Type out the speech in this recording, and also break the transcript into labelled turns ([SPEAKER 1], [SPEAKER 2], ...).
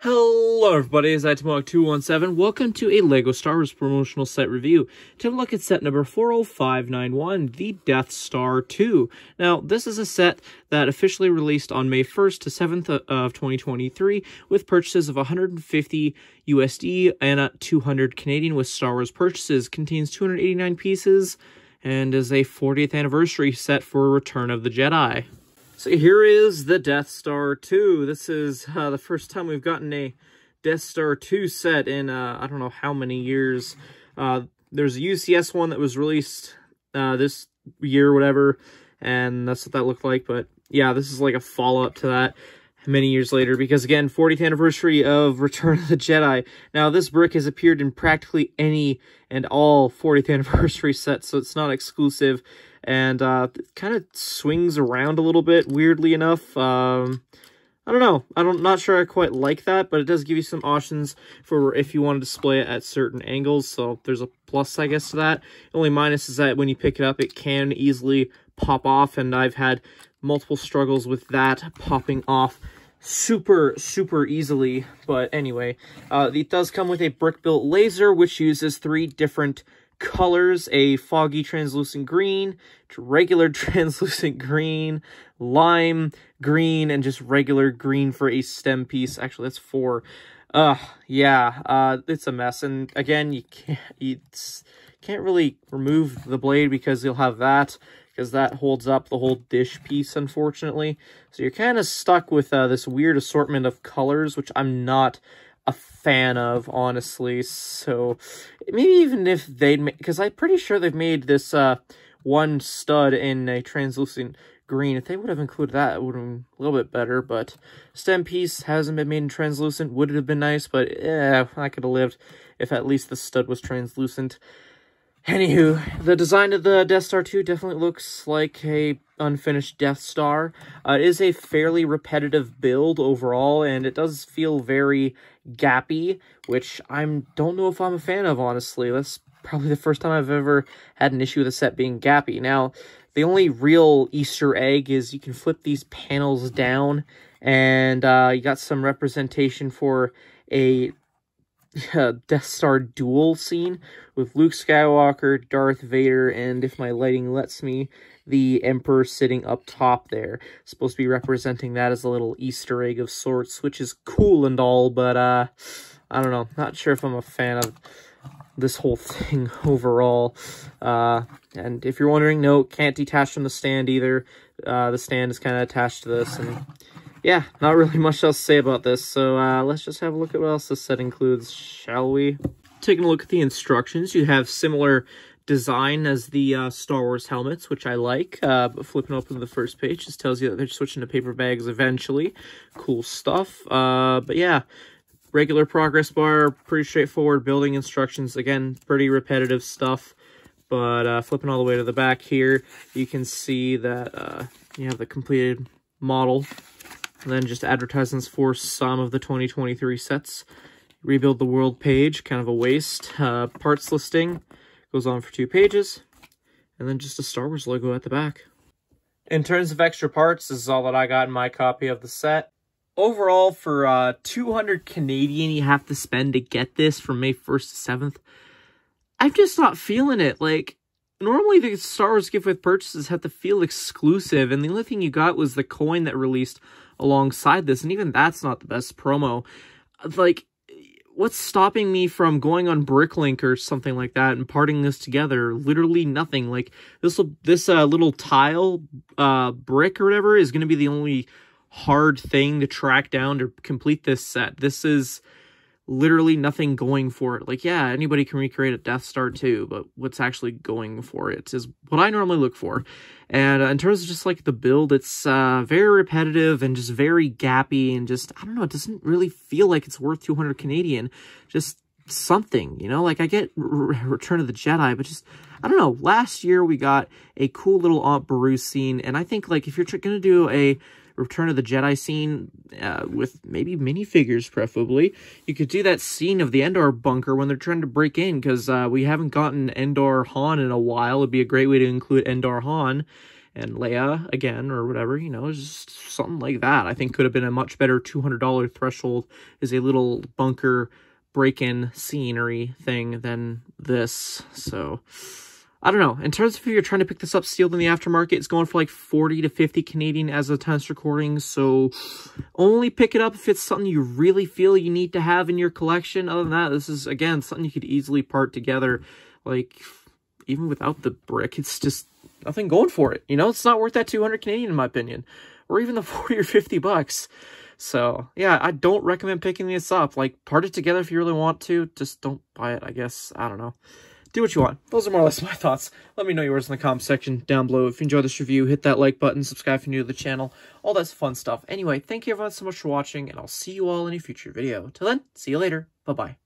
[SPEAKER 1] Hello everybody, it's TMOG 217. Welcome to a LEGO Star Wars promotional set review. To look at set number 40591, the Death Star 2. Now, this is a set that officially released on May 1st to 7th of 2023 with purchases of 150 USD and 200 Canadian with Star Wars purchases. Contains 289 pieces and is a 40th anniversary set for Return of the Jedi. So here is the Death Star 2. This is the first time we've gotten a Death Star 2 set in, I don't know how many years. There's a UCS one that was released this year or whatever, and that's what that looked like. But yeah, this is like a follow-up to that many years later, because again, 40th anniversary of Return of the Jedi. Now, this brick has appeared in practically any and all 40th anniversary sets, so it's not exclusive. And it kind of swings around a little bit, weirdly enough. I don't know. Not sure I quite like that, but it does give you some options for if you want to display it at certain angles. So there's a plus, I guess, to that. The only minus is that when you pick it up, it can easily pop off, and I've had multiple struggles with that popping off super easily. But anyway, it does come with a brick-built laser, which uses 3 different colors: a foggy translucent green, regular translucent green, lime green, and just regular green for a stem piece. Actually, that's 4. Yeah, it's a mess. And again, you can't really remove the blade because you'll have that, because that holds up the whole dish piece, unfortunately. So you're kind of stuck with this weird assortment of colors, which I'm not a fan of, honestly. So maybe even if they'd make, because I'm pretty sure they've made this one stud in a translucent green. If they would have included that, it would have been a little bit better. But stem piece hasn't been made in translucent. Would it have been nice? But yeah, I could have lived if at least the stud was translucent. Anywho, the design of the Death Star 2 definitely looks like a unfinished Death Star. It is a fairly repetitive build overall, and it does feel very gappy, which I don't know if I'm a fan of, honestly. That's probably the first time I've ever had an issue with a set being gappy. Now, the only real Easter egg is you can flip these panels down, and you got some representation for a Death Star duel scene with Luke Skywalker, Darth Vader, and if my lighting lets me, the Emperor sitting up top there. It's supposed to be representing that as a little Easter egg of sorts, which is cool and all, but I don't know. Not sure if I'm a fan of this whole thing overall. And if you're wondering, no, can't detach from the stand either. The stand is kind of attached to this, and yeah, not really much else to say about this, so let's just have a look at what else this set includes, shall we? Taking a look at the instructions, you have similar design as the Star Wars helmets, which I like, but flipping open the first page, just tells you that they're switching to paper bags eventually. Cool stuff. But yeah, regular progress bar, pretty straightforward building instructions, again, pretty repetitive stuff. But flipping all the way to the back here, you can see that you have the completed model. And then just advertisements for some of the 2023 sets. Rebuild the world page, kind of a waste. Parts listing goes on for 2 pages. And then just a Star Wars logo at the back. In terms of extra parts, this is all that I got in my copy of the set. Overall, for 200 Canadian you have to spend to get this from May 1st to 7th. I'm just not feeling it. Like, normally the Star Wars gift with purchases have to feel exclusive, and the only thing you got was the coin that released alongside this, and even that's not the best promo. Like, what's stopping me from going on Bricklink or something like that and parting this together? Literally nothing. Like, this little tile brick or whatever is going to be the only hard thing to track down to complete this set. This is literally nothing going for it. Like, yeah, anybody can recreate a Death Star 2, but what's actually going for it is what I normally look for. And in terms of just like the build, it's very repetitive and just very gappy, and just, I don't know, it doesn't really feel like it's worth 200 Canadian. Just something, you know? Like, I get Return of the Jedi, but just, I don't know, last year we got a cool little Aunt Beru scene, and I think, like, if you're gonna do a Return of the Jedi scene with maybe minifigures, preferably, you could do that scene of the Endor bunker when they're trying to break in, because we haven't gotten Endor Han in a while. It'd be a great way to include Endor Han. And Leia, again, or whatever, you know, just something like that. I think could have been a much better $200 threshold is a little bunker break-in scenery thing than this. So, I don't know. In terms of if you're trying to pick this up sealed in the aftermarket, it's going for like 40 to 50 Canadian as of time recording. So only pick it up if it's something you really feel you need to have in your collection. Other than that, this is, again, something you could easily part together. Like, even without the brick, it's just nothing going for it. You know, it's not worth that 200 Canadian in my opinion. Or even the 40 or 50 bucks. So, yeah, I don't recommend picking this up. Like, part it together if you really want to. Just don't buy it, I guess. I don't know. Do what you want. Those are more or less my thoughts. Let me know yours in the comment section down below. If you enjoyed this review, hit that like button, subscribe if you're new to the channel, all that fun stuff. Anyway, thank you everyone so much for watching, and I'll see you all in a future video. Till then, see you later. Bye-bye.